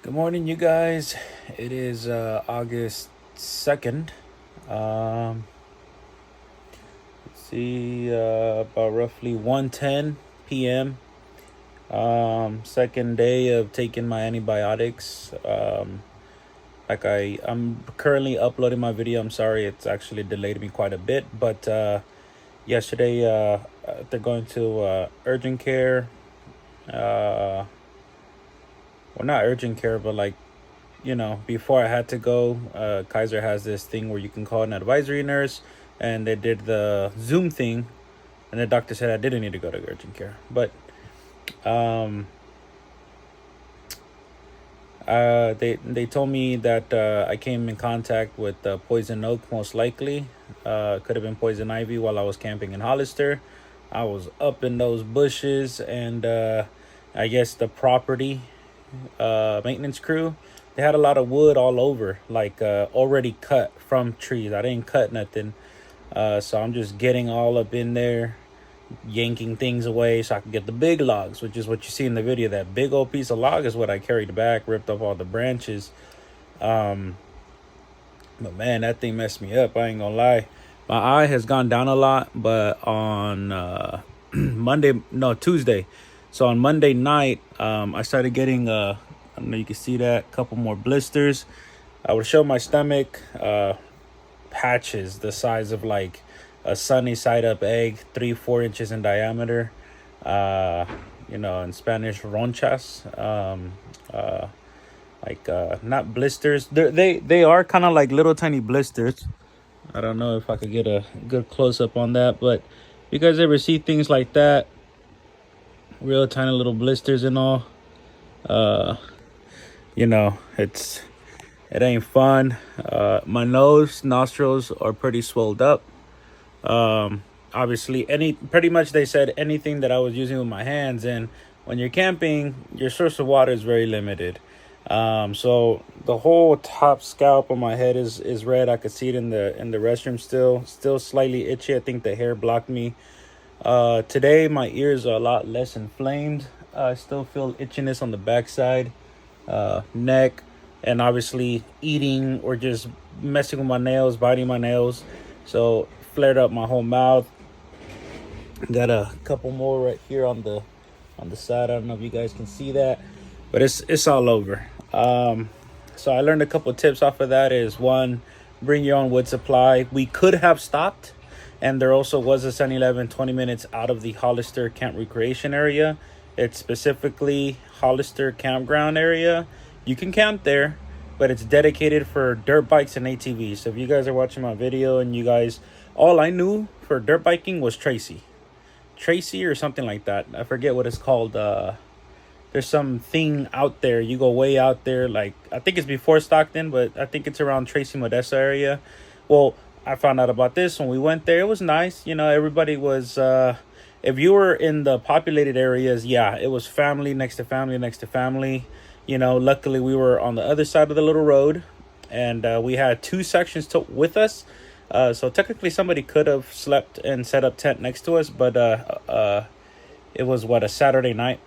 Good morning, you guys. It is August 2nd. Let's see, about roughly 1:10 p.m. Second day of taking my antibiotics. I'm currently uploading my video. I'm sorry, it's actually delayed me quite a bit. But yesterday, they're going to urgent care. Well, not urgent care, but before I had to go, Kaiser has this thing where you can call an advisory nurse, and they did the Zoom thing, and the doctor said I didn't need to go to urgent care. But um, they told me that I came in contact with poison oak, most likely. Could have been poison ivy while I was camping in Hollister. I was up in those bushes, and I guess the property maintenance crew, they had a lot of wood all over, already cut from trees. I didn't cut nothing, so I'm just getting all up in there, yanking things away so I can get the big logs, which is what you see in the video. That big old piece of log is what I carried back, ripped off all the branches. um but man, that thing messed me up, I ain't gonna lie. My eye has gone down a lot, but on Tuesday. So on Monday night, I started getting I don't know, you can see that, a couple more blisters. I would show my stomach, patches the size of like a sunny side up egg, 3-4 inches in diameter. In Spanish, ronchas. Not blisters. They are kind of like little tiny blisters. I don't know if I could get a good close up on that, but you guys ever see things like that, real tiny little blisters and all, uh it ain't fun. My nostrils are pretty swelled up. Obviously, pretty much they said anything that I was using with my hands, and when you're camping, your source of water is very limited. So the whole top scalp of my head is red. I could see it in the restroom. Still slightly itchy. I think the hair blocked me. Today my ears are a lot less inflamed. I still feel itchiness on the backside, neck, and obviously eating or just messing with my nails, biting my nails. So flared up my whole mouth. Got a couple more right here on the side. I don't know if you guys can see that, but it's all over. So I learned a couple tips off of that. Is one, bring your own wood supply. We could have stopped, and there also was a 7-Eleven 20 minutes out of the Hollister Camp Recreation area. It's specifically Hollister Campground area. You can camp there, but it's dedicated for dirt bikes and ATVs. So if you guys are watching my video and you guys, all I knew for dirt biking was Tracy or something like that. I forget what it's called. There's some thing out there. You go way out there. Like, I think it's before Stockton, but I think it's around Tracy Modesto area. Well, I found out about this when we went there. It was nice. Everybody was, if you were in the populated areas, yeah, it was family next to family next to family. Luckily we were on the other side of the little road, and we had two sections with us. So technically somebody could have slept and set up tent next to us, but it was a Saturday night.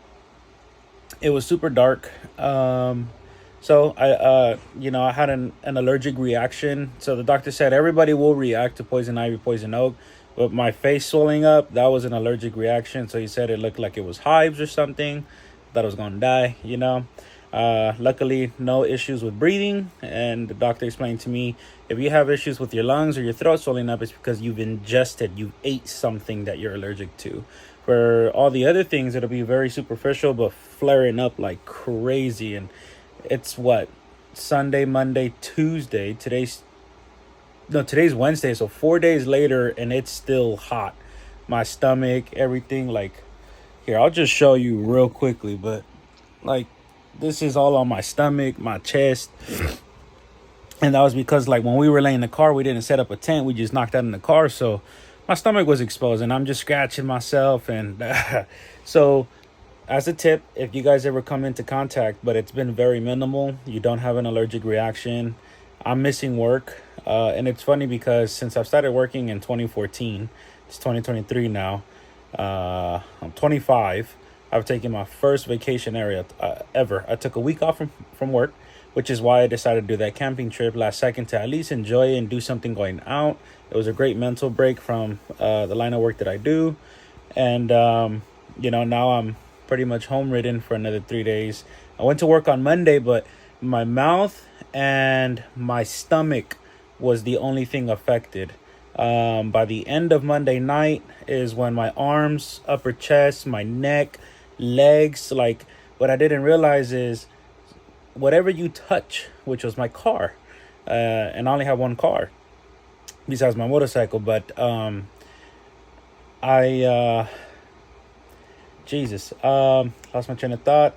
It was super dark. So I had an allergic reaction. So the doctor said everybody will react to poison ivy, poison oak, but my face swelling up, that was an allergic reaction. So he said it looked like it was hives or something. Thought I was gonna die. Luckily, no issues with breathing, and the doctor explained to me, if you have issues with your lungs or your throat swelling up, it's because you ate something that you're allergic to. For all the other things, it'll be very superficial, but flaring up like crazy. And it's Sunday, Monday, Tuesday. Today's Wednesday, so 4 days later, and it's still hot. My stomach, everything, here, I'll just show you real quickly, but this is all on my stomach, my chest. And that was because when we were laying in the car, we didn't set up a tent. We just knocked out in the car. So my stomach was exposed, and I'm just scratching myself. And so as a tip, if you guys ever come into contact, but it's been very minimal, you don't have an allergic reaction. I'm missing work. And it's funny because since I've started working in 2014, it's 2023 now. I'm 25. I've taken my first vacation ever. I took a week off from work, which is why I decided to do that camping trip last second, to at least enjoy and do something going out. It was a great mental break from the line of work that I do. And, now I'm pretty much home ridden for another 3 days. I went to work on Monday, but my mouth and my stomach was the only thing affected. By the end of Monday night is when my arms, upper chest, my neck, legs, like, what I didn't realize is whatever you touch, which was my car, and I only have one car besides my motorcycle, but lost my train of thought.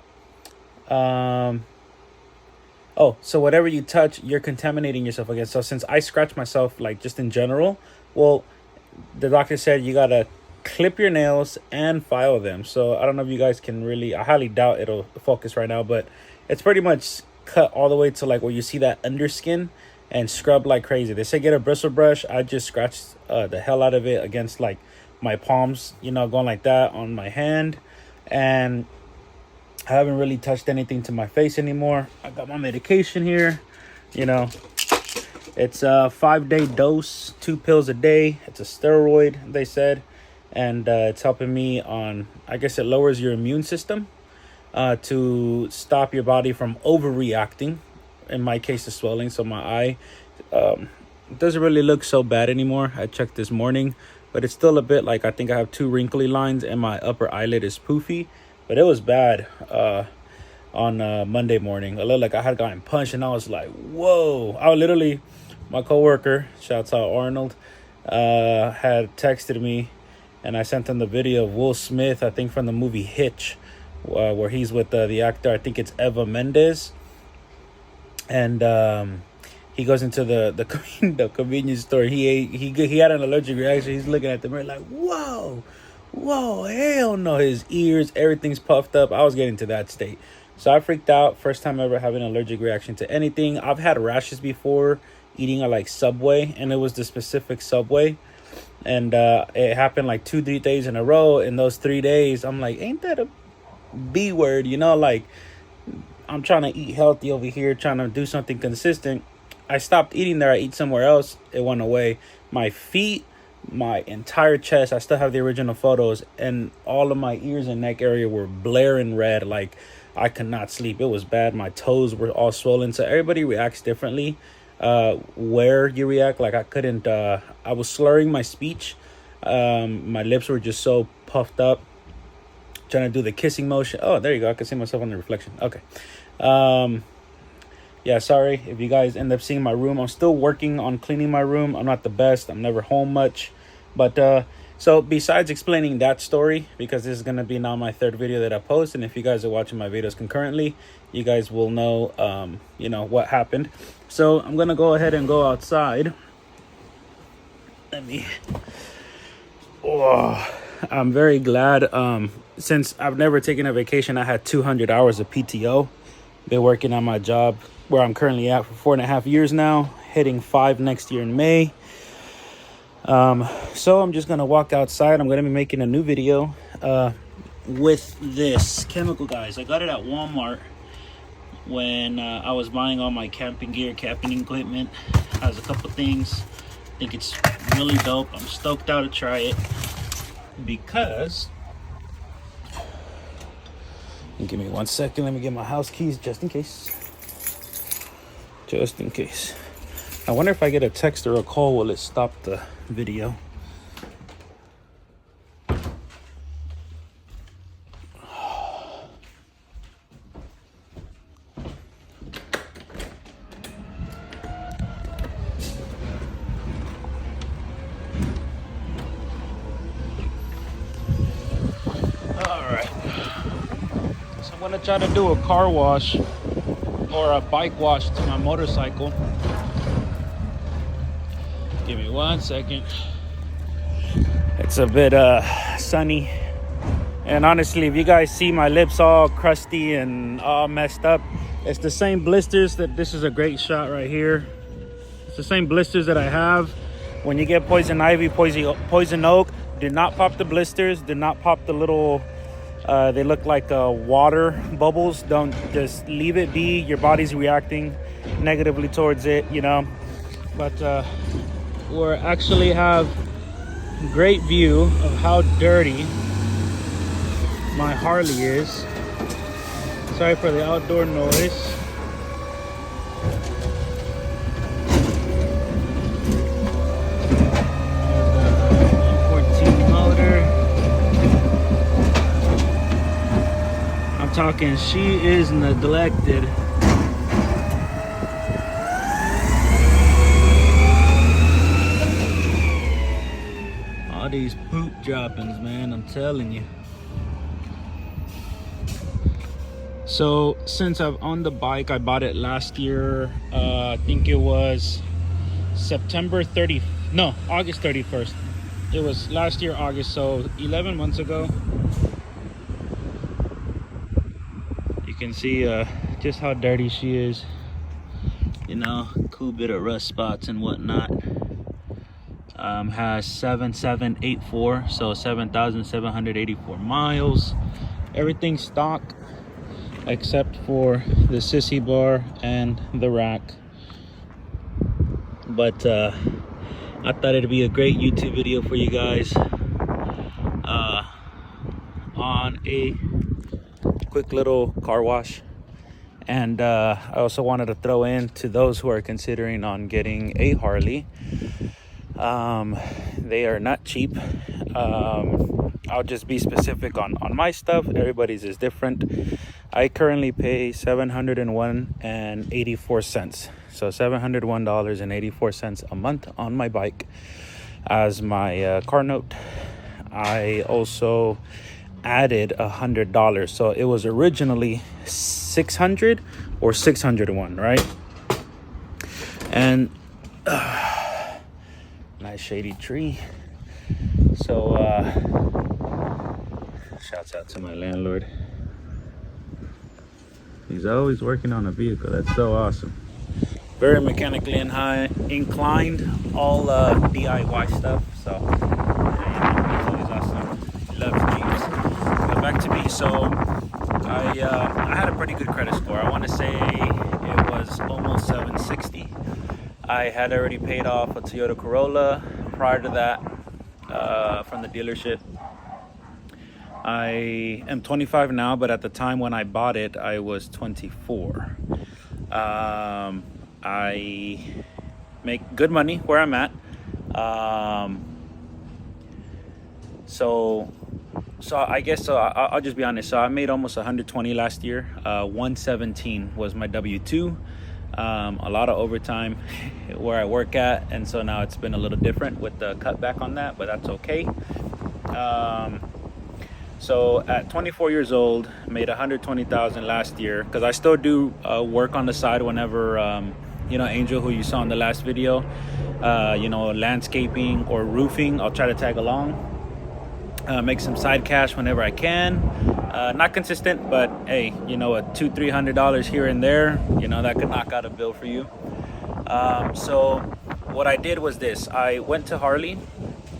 So whatever you touch, you're contaminating yourself again. So since I scratch myself, like, just in general, well, the doctor said you gotta clip your nails and file them. So I don't know if you guys can really, I highly doubt it'll focus right now, but it's pretty much cut all the way to like where you see that underskin, and scrub like crazy. They say get a bristle brush. I just scratched the hell out of it against like my palms, going like that on my hand. And I haven't really touched anything to my face anymore. I got my medication here. It's a 5-day dose, 2 pills a day. It's a steroid, they said. And it's helping me on, I guess it lowers your immune system to stop your body from overreacting. In my case, the swelling. So my eye doesn't really look so bad anymore. I checked this morning, but it's still a bit like, I think I have 2 wrinkly lines and my upper eyelid is poofy. But it was bad on Monday morning. It looked like I had gotten punched, and I was like, whoa. My coworker, shouts out Arnold, had texted me, and I sent him the video of Will Smith, I think from the movie Hitch, where he's with the actor, I think it's Eva Mendes. And he goes into the convenience store. He had an allergic reaction. He's looking at the mirror like, whoa, hell no. His ears, everything's puffed up. I was getting to that state. So I freaked out. First time ever having an allergic reaction to anything. I've had rashes before eating at like Subway, and it was the specific Subway. And it happened like 2-3 days in a row. In those 3 days, I'm like, ain't that a B word? Like, I'm trying to eat healthy over here, trying to do something consistent. I stopped eating there. I eat somewhere else. It went away. My feet, my entire chest, I still have the original photos, and all of my ears and neck area were blaring red. Like, I could not sleep. It was bad. My toes were all swollen. So everybody reacts differently where you react. Like, I couldn't, I was slurring my speech. My lips were just so puffed up, trying to do the kissing motion. Oh, there you go. I can see myself on the reflection. Okay. Yeah, sorry if you guys end up seeing my room. I'm still working on cleaning my room. I'm not the best. I'm never home much. But so besides explaining that story, because this is going to be now my 3rd video that I post, and if you guys are watching my videos concurrently, you guys will know, what happened. So I'm going to go ahead and go outside. I'm very glad. Since I've never taken a vacation, I had 200 hours of PTO. Been working on my job where I'm currently at for 4.5 years now, hitting 5 next year in May. So I'm just gonna walk outside. I'm gonna be making a new video with this chemical, guys. I got it at Walmart when I was buying all my camping gear, camping equipment. Has a couple things. I think it's really dope. I'm stoked out to try it because, give me 1 second. Let me get my house keys just in case. I wonder if I get a text or a call, will it stop the video? I'm gonna try to do a car wash or a bike wash to my motorcycle. Give me 1 second. It's a bit sunny, and honestly, if you guys see my lips all crusty and all messed up, it's the same blisters that, this is a great shot right here. It's the same blisters that I have when you get poison ivy, poison oak. Do not pop the blisters. Do not pop the little They look like water bubbles. Don't just leave it be. Your body's reacting negatively towards it, you know. But we actually have great view of how dirty my Harley is. Sorry for the outdoor noise. Talking, she is neglected. All these poop droppings, man, I'm telling you. So since I've owned the bike, I bought it last year. I think it was August 31st. It was last year August, so 11 months ago. You can see just how dirty she is, you know, cool bit of rust spots and whatnot. Has 7784, so 7,784 miles. Everything's stock except for the sissy bar and the rack. But I thought it'd be a great YouTube video for you guys on a quick little car wash. And I also wanted to throw in to those who are considering on getting a Harley. They are not cheap. I'll just be specific on my stuff. Everybody's is different. I currently pay $701.84. So $701.84 a month on my bike as my car note. I also added $100, so it was originally $600 or $601, right? And nice shady tree. So shouts out to my landlord. He's always working on a vehicle. That's so awesome. Very mechanically inclined, all DIY stuff. So yeah, he's always awesome. He loves Jeeps. But back to me. So I had a pretty good credit score. I want to say it was almost 760. I had already paid off a Toyota Corolla prior to that from the dealership. I am 25 now, but at the time when I bought it, I was 24. I make good money where I'm at. So I guess I'll just be honest. So I made almost 120 last year. 117 was my W-2. A lot of overtime where I work at, and so now it's been a little different with the cutback on that, but that's okay. So at 24 years old, made 120,000 last year, because I still do work on the side whenever Angel, who you saw in the last video, landscaping or roofing, I'll try to tag along, make some side cash whenever I can. Not consistent, but hey, $200-300 here and there, that could knock out a bill for you. So what I did was this. I went to Harley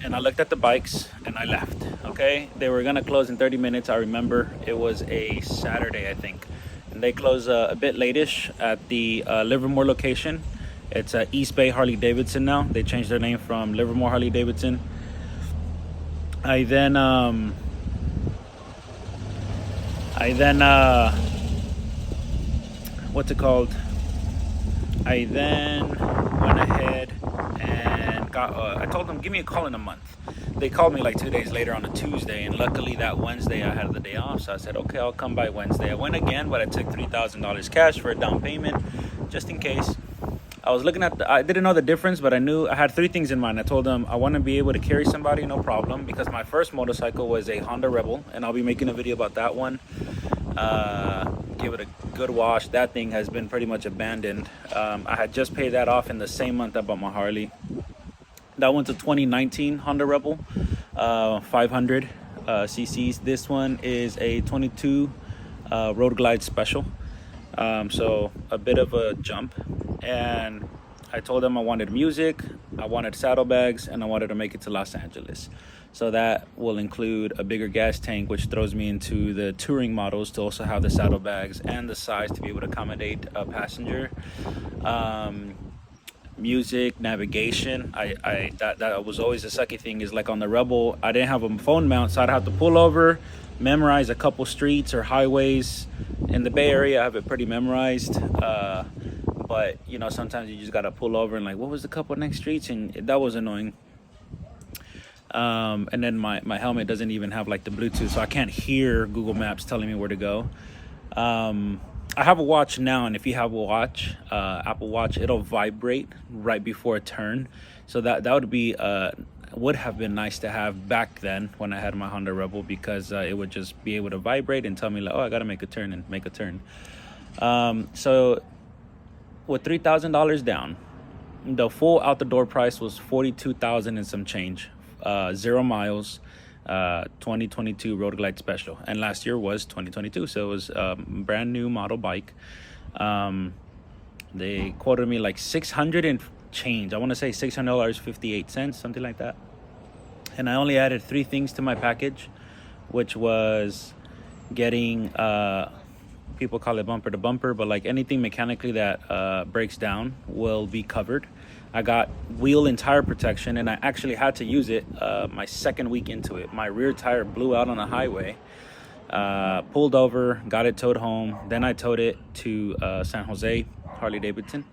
and I looked at the bikes and I left. Okay, they were gonna close in 30 minutes. I remember it was a Saturday, I think, and they close a bit late-ish at the Livermore location. It's East Bay Harley Davidson now. They changed their name from Livermore Harley Davidson. I then what's it called? I then went ahead and I told them, give me a call in a month. They called me like 2 days later on a Tuesday, and luckily that Wednesday I had the day off, so I said, okay, I'll come by Wednesday. I went again, but I took $3,000 cash for a down payment, just in case. I was looking at I didn't know the difference, but I knew I had three things in mind. I told them I want to be able to carry somebody, no problem, because my first motorcycle was a Honda Rebel, and I'll be making a video about that one. Give it a good wash. That thing has been pretty much abandoned. I had just paid that off in the same month I bought my Harley. That one's a 2019 Honda Rebel, 500 cc's. This one is a 22 Road Glide Special. So a bit of a jump. And I told them I wanted music, I wanted saddlebags, and I wanted to make it to Los Angeles. So that will include a bigger gas tank, which throws me into the touring models to also have the saddlebags and the size to be able to accommodate a passenger. Music, navigation. That was always the sucky thing, is like on the Rebel, I didn't have a phone mount, so I'd have to pull over, memorize a couple streets or highways. In the Bay Area, I have it pretty memorized. But you know, sometimes you just gotta pull over and like, what was the couple next streets, and that was annoying. And then my helmet doesn't even have like the Bluetooth, so I can't hear Google Maps telling me where to go. I have a watch now, and if you have a watch, Apple Watch, it'll vibrate right before a turn. So that would have been nice to have back then when I had my Honda Rebel, because it would just be able to vibrate and tell me like, oh, I gotta make a turn, and make a turn. So with $3,000 down, the full out the door price was $42,000 and some change. 0 miles, 2022 Road Glide Special, and last year was 2022, so it was a brand new model bike. They quoted me like 600 and change. I want to say $600.58, something like that. And I only added 3 things to my package, which was getting people call it bumper to bumper, but like anything mechanically that breaks down will be covered. I got wheel and tire protection, and I actually had to use it my second week into it. My rear tire blew out on the highway, pulled over, got it towed home. Then I towed it to San Jose, Harley Davidson,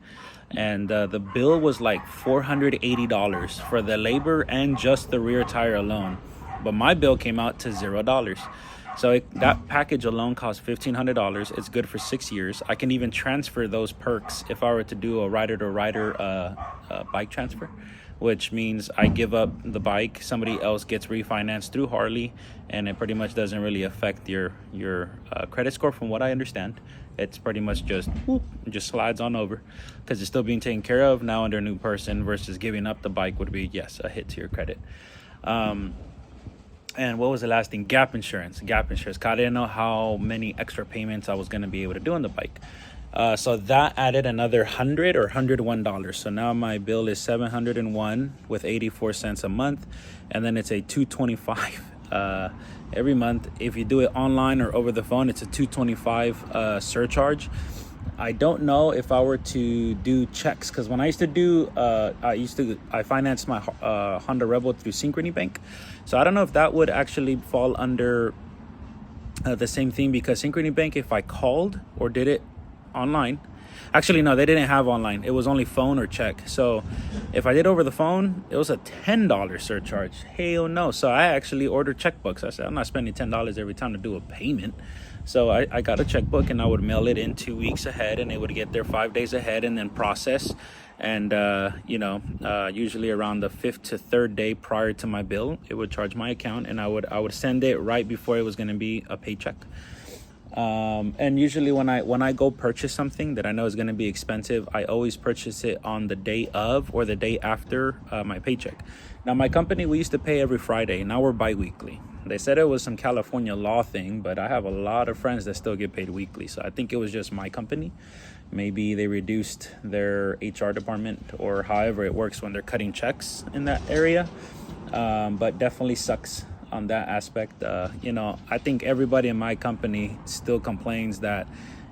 and the bill was like $480 for the labor and just the rear tire alone. But my bill came out to $0. So that package alone cost $1,500. It's good for 6 years. I can even transfer those perks if I were to do a rider-to-rider bike transfer, which means I give up the bike, somebody else gets refinanced through Harley, and it pretty much doesn't really affect your credit score, from what I understand. It's pretty much just slides on over, because it's still being taken care of now under a new person, versus giving up the bike would be, yes, a hit to your credit. And what was the last thing? Gap insurance. God, I didn't know how many extra payments I was going to be able to do on the bike. So that added another $100 or $101. So now my bill is $701 with 84 cents a month. And then it's a $225 every month. If you do it online or over the phone, it's a $225 surcharge. I don't know if I were to do checks, because when I used to do, I financed my Honda Rebel through Synchrony Bank. So I don't know if that would actually fall under the same thing, because Synchrony Bank, if I called or did it online, actually, no, they didn't have online. It was only phone or check. So if I did over the phone, it was a $10 surcharge. Hell no. So I actually ordered checkbooks. I said, I'm not spending $10 every time to do a payment. So I got a checkbook, and I would mail it in 2 weeks ahead, and it would get there 5 days ahead and then process. And, usually around the 5th to 3rd day prior to my bill, it would charge my account, and I would send it right before it was going to be a paycheck. And usually when I go purchase something that I know is going to be expensive, I always purchase it on the day of or the day after my paycheck. Now, my company, we used to pay every Friday. Now we're bi-weekly. They said it was some California law thing, but I have a lot of friends that still get paid weekly. So I think it was just my company. Maybe they reduced their HR department, or however it works when they're cutting checks in that area. But definitely sucks on that aspect. I think everybody in my company still complains that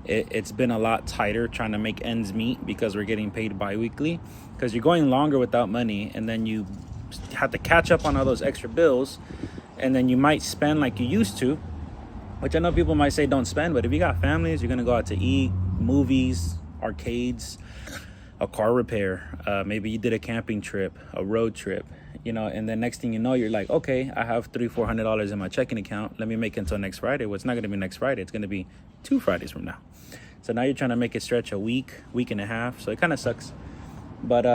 it's been a lot tighter trying to make ends meet, because we're getting paid bi-weekly, because you're going longer without money, and then you have to catch up on all those extra bills, and then you might spend like you used to, which I know people might say don't spend, but if you got families, you're gonna go out to eat, movies, arcades, a car repair, maybe you did a camping trip, a road trip, and then next thing you know, you're like, okay, I have $300-400 in my checking account. Let me make it until next Friday. Well, it's not going to be next Friday. It's going to be 2 Fridays from now. So now you're trying to make it stretch a week and a half. So it kind of sucks. But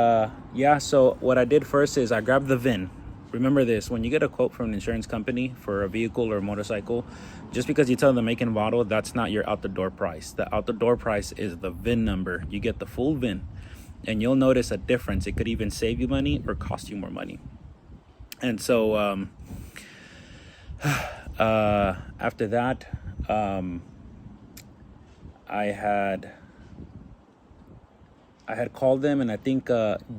so what I did first is I grabbed the VIN. Remember this, when you get a quote from an insurance company for a vehicle or a motorcycle, just because you tell them the make and model, that's not your out the door price. The out the door price is the VIN number. You get the full VIN, and you'll notice a difference. It could even save you money or cost you more money. And so after that, I had called them, and I think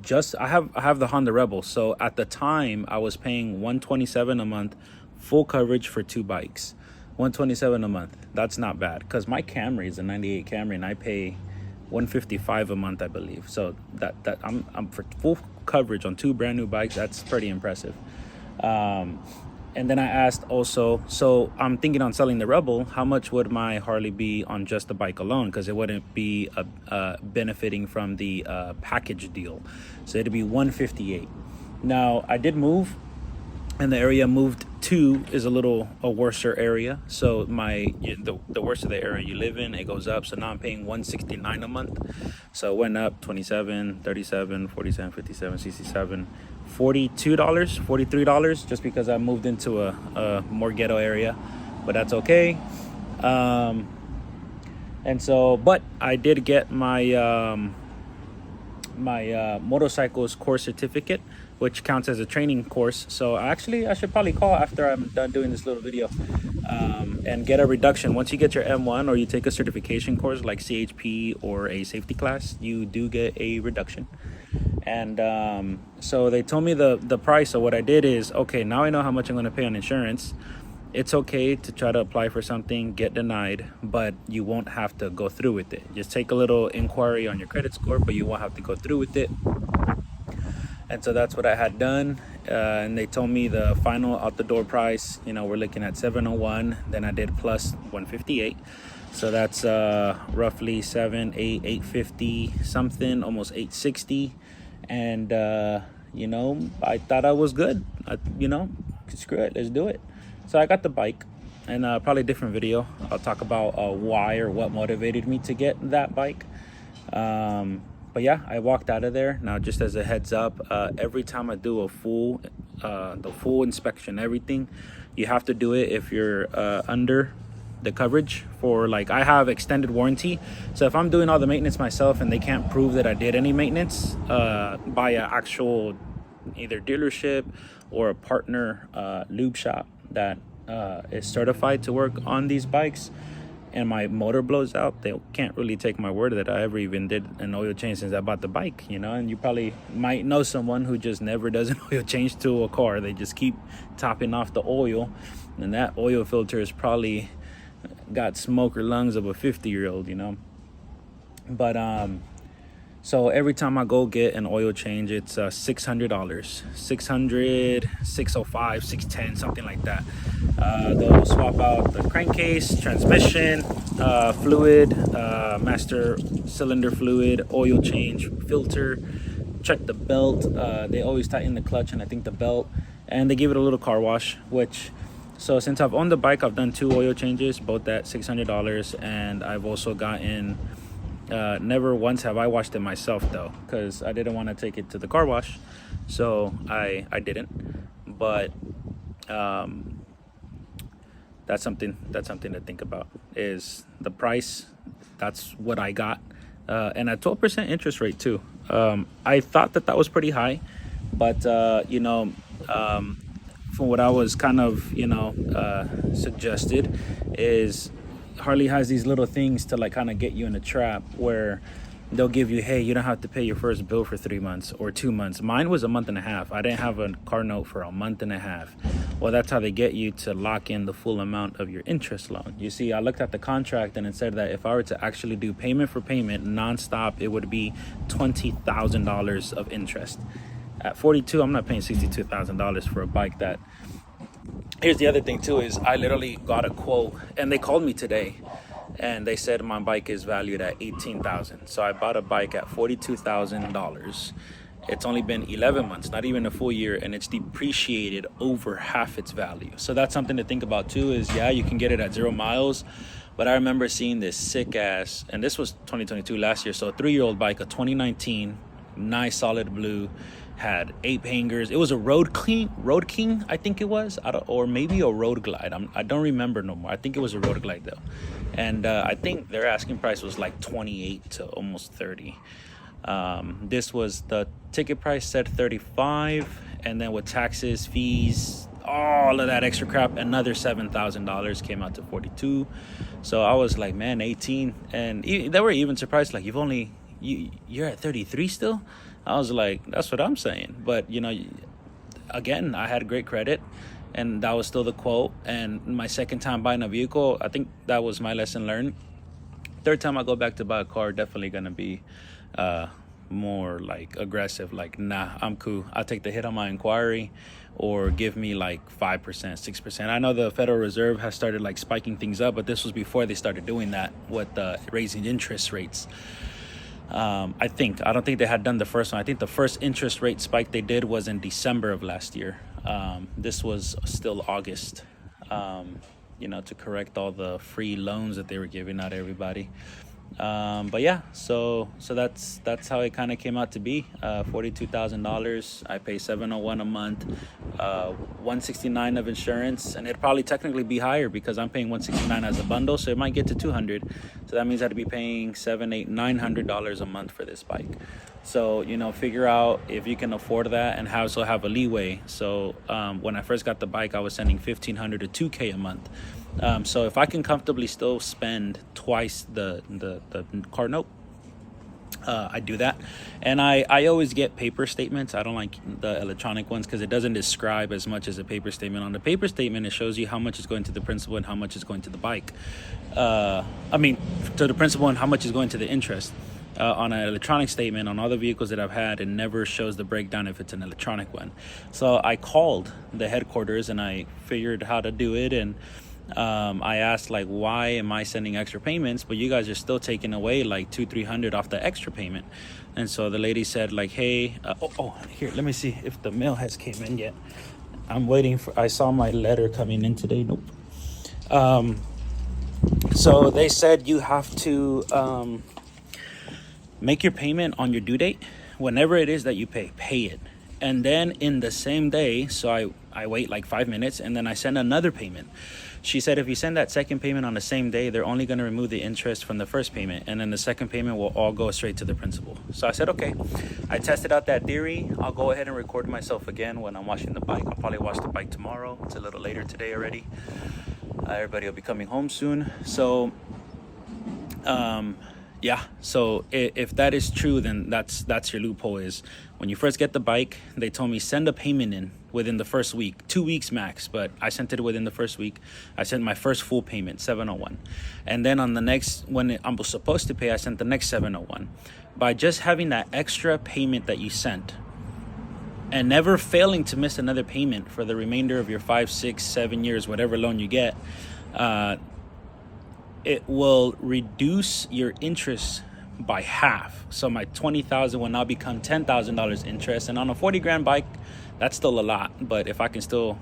just I have the Honda Rebel. So at the time, I was paying $127 a month, full coverage for 2 bikes. $127 a month. That's not bad, because my Camry is a '98 Camry, and I pay $155 a month, I believe. So that I'm for full coverage on 2 brand new bikes. That's pretty impressive. And then I asked also, so I'm thinking on selling the Rebel, how much would my Harley be on just the bike alone? Because it wouldn't be benefiting from the package deal. So it'd be $158. Now, I did move, and the area I moved to is a worser area. So the worse of the area you live in, it goes up. So now I'm paying $169 a month. So it went up $27, $37, $47, $57, $67, $42, $43, just because I moved into a more ghetto area. But that's okay. And so, but I did get my motorcycles course certificate, which counts as a training course. So I should probably call after I'm done doing this little video, and get a reduction. Once you get your M1 or you take a certification course like CHP or a safety class, you do get a reduction. And so they told me the price. So what I did is, okay, now I know how much I'm going to pay on insurance. It's okay to try to apply for something, get denied, but you won't have to go through with it. Just take a little inquiry on your credit score, but you won't have to go through with it. And so that's what I had done. And they told me the final out the door price, we're looking at $701. Then I did plus $158. So that's roughly $850 something, almost $860. And, I thought I was good. Screw it, let's do it. So I got the bike, and probably a different video, I'll talk about why or what motivated me to get that bike. But yeah, I walked out of there. Now, just as a heads up, every time I do the full inspection, everything, you have to do it if you're under the coverage for, like, I have extended warranty. So if I'm doing all the maintenance myself and they can't prove that I did any maintenance by an actual either dealership or a partner lube shop that is certified to work on these bikes, and my motor blows out, they can't really take my word that I ever even did an oil change since I bought the bike, and you probably might know someone who just never does an oil change to a car. They just keep topping off the oil, and that oil filter is probably got smoker lungs of a 50-year-old, But so every time I go get an oil change, it's $600, $600, $605, $610, something like that. They'll swap out the crankcase, transmission, fluid, master cylinder fluid, oil change, filter, check the belt. They always tighten the clutch and I think the belt, and they give it a little car wash, so since I've owned the bike, I've done 2 oil changes, both at $600, and I've also gotten never once have I washed it myself, though, because I didn't want to take it to the car wash, so I didn't. But that's something to think about, is the price. That's what I got, and a 12% interest rate too. I thought that was pretty high, but from what I was kind of suggested, is Harley has these little things to like kind of get you in a trap where they'll give you, hey, you don't have to pay your first bill for 3 months or 2 months. Mine was a month and a half. I didn't have a car note for a month and a half. Well, that's how they get you to lock in the full amount of your interest loan. You see, I looked at the contract and it said that if I were to actually do payment for payment nonstop, it would be $20,000 of interest. At 42, I'm not paying $62,000 for a bike that. Here's the other thing too, is I literally got a quote, and they called me today and they said my bike is valued at $18,000. So I bought a bike at $42,000. It's only been 11 months, not even a full year, and it's depreciated over half its value. So that's something to think about too, is yeah, you can get it at 0 miles, but I remember seeing this sick ass, and this was 2022 last year, so a 3-year-old bike, a 2019, nice solid blue, had 8 hangers. It was a Road King, I think it was, or maybe a Road Glide. I don't remember no more. I think it was a Road Glide though, and I think their asking price was like 28 to almost 30. This was, the ticket price said 35, and then with taxes, fees, all of that extra crap, another $7,000 came out to 42. So I was like, man, 18, and they were even surprised, like, you've only you're at 33 still? I was like, that's what I'm saying. But, you know, again, I had great credit, and that was still the quote. And my second time buying a vehicle, I think that was my lesson learned. Third time I go back to buy a car, definitely gonna be more like aggressive. Like, nah, I'm cool. I'll take the hit on my inquiry, or give me like 5%, 6%. I know the Federal Reserve has started like spiking things up, but this was before they started doing that with raising interest rates. I don't think they had done the first one. I think the first interest rate spike they did was in December of last year. This was still August, to correct all the free loans that they were giving out to everybody. But yeah, so that's how it kind of came out to be. $42,000. I pay $701 a month, $169 of insurance, and it'd probably technically be higher because I'm paying $169 as a bundle, so it might get to $200. So that means I'd be paying $700, $800, $900 a month for this bike. So, figure out if you can afford that and also have a leeway. So when I first got the bike, I was sending $1,500 to $2,000 a month. So if I can comfortably still spend twice the car note, I do that. And I always get paper statements. I don't like the electronic ones because it doesn't describe as much as a paper statement. On the paper statement, it shows you how much is going to the principal and how much is going to the bike. To the principal and how much is going to the interest. On an electronic statement, on all the vehicles that I've had, it never shows the breakdown if it's an electronic one. So I called the headquarters and I figured how to do it. And I asked, like, why am I sending extra payments, but you guys are still taking away like $200-300 off the extra payment? And so the lady said, like, hey, here, let me see if the mail has came in yet. I'm waiting I saw my letter coming in today. Nope. So they said you have to make your payment on your due date. Whenever it is that you pay it. And then in the same day, so I wait like 5 minutes and then I send another payment. She said if you send that second payment on the same day, they're only going to remove the interest from the first payment, and then the second payment will all go straight to the principal. So I said, okay. I tested out that theory. I'll go ahead and record myself again when I'm washing the bike. I'll probably wash the bike tomorrow. It's a little later today already. Everybody will be coming home soon. So yeah, so if that is true, then that's your loophole. Is when you first get the bike, they told me send a payment in within the first week, 2 weeks max, but I sent it within the first week. I sent my first full payment, $701, and then on the next, when I'm supposed to pay, I sent the next $701. By just having that extra payment that you sent and never failing to miss another payment for the remainder of your 5, 6, 7 years, whatever loan you get, it will reduce your interest by half. So my $20,000 will now become $10,000 interest. And on a 40 grand bike, that's still a lot. But if I can still,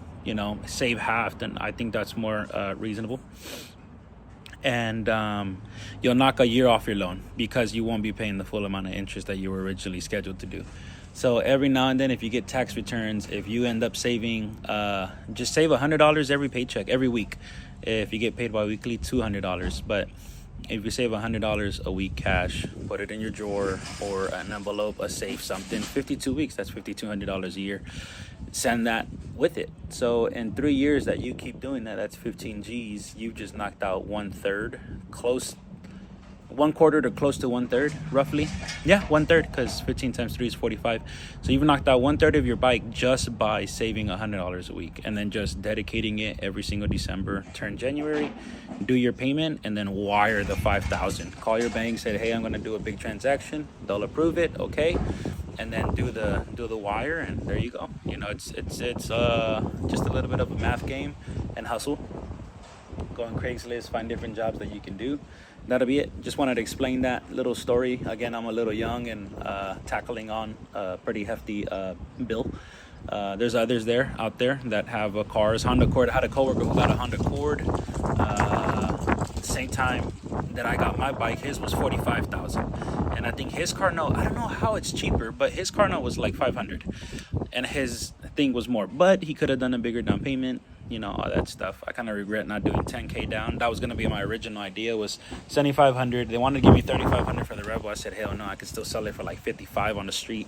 save half, then I think that's more reasonable. And you'll knock a year off your loan because you won't be paying the full amount of interest that you were originally scheduled to do. So every now and then, if you get tax returns, if you end up saving, just save $100 every paycheck, every week. If you get paid bi-weekly, $200. But if you save $100 a week cash, put it in your drawer or an envelope, a safe, something, 52 weeks, that's $5,200 a year. Send that with it. So in 3 years that you keep doing that, that's 15 G's. You've just knocked out 1/3, one quarter to close to 1/3, roughly. Yeah, 1/3, because 15 times 3 is 45. So you've knocked out 1/3 of your bike just by saving $100 a week, and then just dedicating it every single December. Turn January, do your payment, and then wire the $5,000. Call your bank, say, hey, I'm going to do a big transaction. They'll approve it, okay, and then do the wire, and there you go. It's just a little bit of a math game and hustle. Go on Craigslist, find different jobs that you can do. That'll be it. Just wanted to explain that little story. Again, I'm a little young and tackling on a pretty hefty bill. There's others out there that have cars. Honda Accord. I had a coworker who got a Honda Accord. Same time that I got my bike, his was $45,000. And I think his car note, I don't know how it's cheaper, but his car note was like $500. And his thing was more. But he could have done a bigger down payment. All that stuff. I kind of regret not doing $10K down. That was going to be my original idea, was $7,500. They wanted to give me $3,500 for the Rebel. I said, hell no, I could still sell it for like $55 on the street.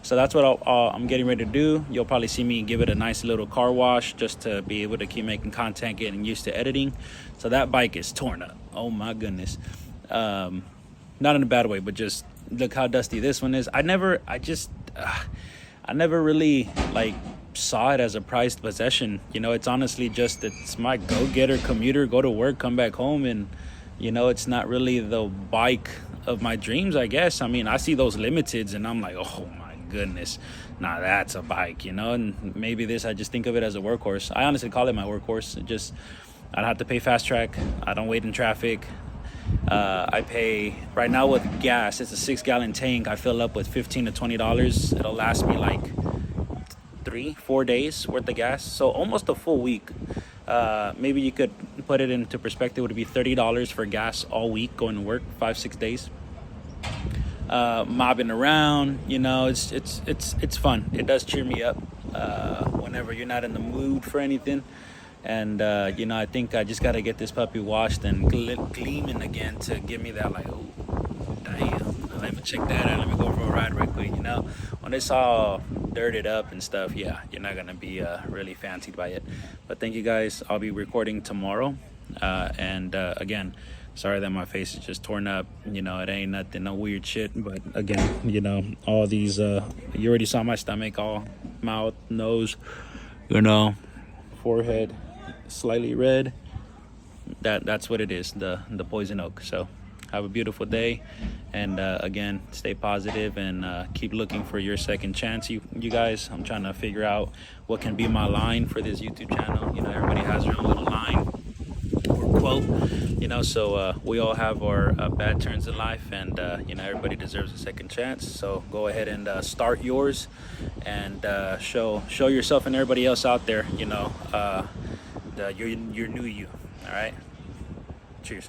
So that's what I'm getting ready to do. You'll probably see me give it a nice little car wash just to be able to keep making content, getting used to editing. So that bike is torn up. Oh my goodness. Not in a bad way, but just look how dusty this one is. I never really like saw it as a prized possession. You know, it's honestly just, it's my go-getter commuter, go to work, come back home, and you know, it's not really the bike of my dreams, I guess. I mean, I see those limiteds and I'm like, oh my goodness, nah, that's a bike, you know. And maybe this, I just think of it as a workhorse. I honestly call it my workhorse. It just, I don't have to pay fast track, I don't wait in traffic. I pay right now with gas, it's a 6-gallon tank. I fill up with $15 to $20. It'll last me like 3-4 days worth of gas, so almost a full week. Maybe you could put it into perspective, it would be $30 for gas all week going to work 5-6 days. Mobbing around, you know, it's fun. It does cheer me up whenever you're not in the mood for anything. And you know, I think I just gotta get this puppy washed and gleaming again to give me that like, oh damn, let me check that out, let me go for a ride right quick. You know, when it's all dirted up and stuff, yeah, you're not gonna be really fancied by it. But thank you guys. I'll be recording tomorrow, and again, sorry that my face is just torn up. You know, it ain't nothing, no weird shit. But again, you know, all these you already saw my stomach, all mouth, nose, you know, forehead slightly red. That's what it is, the poison oak. So have a beautiful day, and again, stay positive and keep looking for your second chance, you guys. I'm trying to figure out what can be my line for this YouTube channel. You know, everybody has their own little line or quote, you know, so we all have our bad turns in life, and you know, everybody deserves a second chance. So go ahead and start yours, and show yourself and everybody else out there, you know, your new you. All right, cheers.